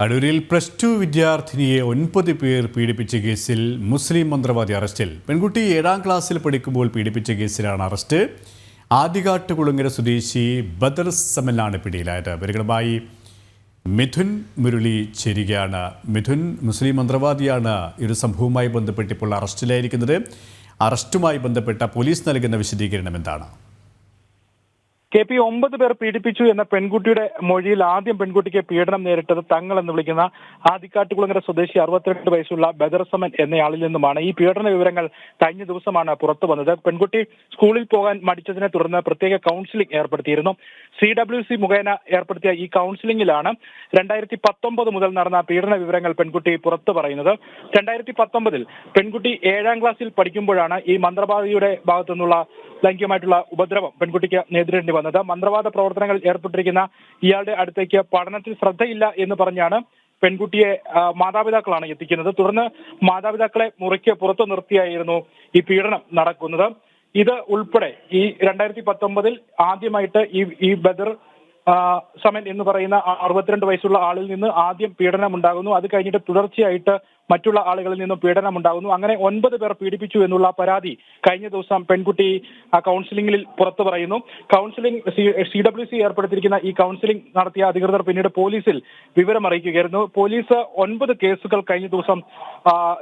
അടൂരിൽ +2 വിദ്യാർത്ഥിനിയെ 9 പേർ പീഡിപ്പിച്ച കേസിൽ മുസ്ലിം മന്ത്രവാദി അറസ്റ്റിൽ. പെൺകുട്ടി 7ാം ക്ലാസ്സിൽ പഠിക്കുമ്പോൾ പീഡിപ്പിച്ച കേസിലാണ് അറസ്റ്റ്. ആദികാട്ടുകുളങ്ങര സ്വദേശി ബദർ സമലാണ് പിടിയിലായത്. വിവരങ്ങളുമായി മിഥുൻ മുരളി ചേരുകയാണ്. മിഥുൻ, മുസ്ലിം മന്ത്രവാദിയാണ് ഒരു സംഭവവുമായി ബന്ധപ്പെട്ട് ഇപ്പോൾ അറസ്റ്റിലായിരിക്കുന്നത്. അറസ്റ്റുമായി ബന്ധപ്പെട്ട പോലീസ് നൽകുന്ന വിശദീകരണം എന്താണ്? KP 9 പേർ പീഡിപ്പിച്ചു എന്ന പെൺകുട്ടിയുടെ മൊഴിയിൽ ആദ്യം പെൺകുട്ടിക്ക് പീഡനം നേരിട്ടത് തങ്ങൾ എന്ന് വിളിക്കുന്ന ആദിക്കാട്ടുകുളങ്ങര സ്വദേശി 62 വയസ്സുള്ള ബദർ സമൻ എന്നയാളിൽ നിന്നുമാണ്. ഈ പീഡന വിവരങ്ങൾ കഴിഞ്ഞ ദിവസമാണ് പുറത്തു വന്നത്. പെൺകുട്ടി സ്കൂളിൽ പോകാൻ മടിച്ചതിനെ തുടർന്ന് പ്രത്യേക കൗൺസിലിംഗ് ഏർപ്പെടുത്തിയിരുന്നു. CWC മുഖേന ഏർപ്പെടുത്തിയ ഈ കൗൺസിലിംഗിലാണ് 2019 മുതൽ നടന്ന പീഡന വിവരങ്ങൾ പെൺകുട്ടി പുറത്തു പറയുന്നത്. 2019 പെൺകുട്ടി 7ാം ക്ലാസ്സിൽ പഠിക്കുമ്പോഴാണ് ഈ മന്ത്രവാദിയുടെ ഭാഗത്തു നിന്നുള്ള ലൈംഗികമായിട്ടുള്ള ഉപദ്രവം പെൺകുട്ടിക്ക് നേരിടേണ്ടി വന്നത്. മന്ത്രവാദ പ്രവർത്തനങ്ങളിൽ ഏർപ്പെട്ടിരിക്കുന്ന ഇയാളുടെ അടുത്തേക്ക് പഠനത്തിൽ ശ്രദ്ധയില്ല എന്ന് പറഞ്ഞാണ് പെൺകുട്ടിയെ മാതാപിതാക്കളാണ് എത്തിക്കുന്നത്. തുടർന്ന് മാതാപിതാക്കളെ മുറിക്ക് പുറത്തു നിർത്തിയായിരുന്നു ഈ പീഡനം നടക്കുന്നത്. ഇത് ഉൾപ്പെടെ ഈ 2019 ആദ്യമായിട്ട് ഈ ബദർ സമൻ എന്ന് പറയുന്ന 62 വയസ്സുള്ള ആളിൽ നിന്ന് ആദ്യം പീഡനം ഉണ്ടാകുന്നു. അത് കഴിഞ്ഞിട്ട് തുടർച്ചയായിട്ട് മറ്റുള്ള ആളുകളിൽ നിന്നും പീഡനം ഉണ്ടാകുന്നു. അങ്ങനെ 9 പേർ പീഡിപ്പിച്ചു എന്നുള്ള പരാതി കഴിഞ്ഞ ദിവസം പെൺകുട്ടി കൗൺസിലിംഗിൽ പുറത്തു പറയുന്നു. CWC ഏർപ്പെടുത്തിയിരിക്കുന്ന ഈ കൗൺസിലിംഗ് നടത്തിയ അധികൃതർ പിന്നീട് പോലീസിൽ വിവരം അറിയിക്കുകയായിരുന്നു. പോലീസ് 9 കേസുകൾ കഴിഞ്ഞ ദിവസം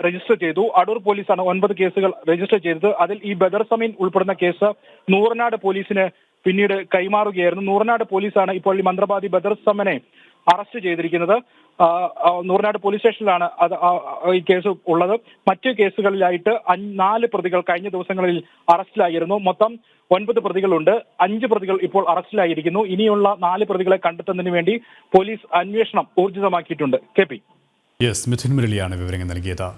രജിസ്റ്റർ ചെയ്തു. അടൂർ പോലീസാണ് 9 കേസുകൾ രജിസ്റ്റർ ചെയ്തത്. അതിൽ ഈ ബദർ സമീൻ ഉൾപ്പെടുന്ന കേസ് നൂറനാട് പോലീസിന് പിന്നീട് കൈമാറുകയായിരുന്നു. നൂറനാട് പോലീസാണ് ഇപ്പോൾ ഈ മന്ത്രവാദി ബദർ സമനെ അറസ്റ്റ് ചെയ്തിരിക്കുന്നത്. നൂറനാട് പോലീസ് സ്റ്റേഷനിലാണ് ഈ കേസ് ഉള്ളത്. മറ്റു കേസുകളിലായിട്ട് 4 പ്രതികൾ കഴിഞ്ഞ ദിവസങ്ങളിൽ അറസ്റ്റിലായിരുന്നു. മൊത്തം 9 പ്രതികളുണ്ട്. 5 പ്രതികൾ ഇപ്പോൾ അറസ്റ്റിലായിരിക്കുന്നു. ഇനിയുള്ള 4 പ്രതികളെ കണ്ടെത്തുന്നതിന് വേണ്ടി പോലീസ് അന്വേഷണം ഊർജിതമാക്കിയിട്ടുണ്ട്. KP മിഥുൻ മുരളിയാണ് വിവരങ്ങൾ നൽകിയത്.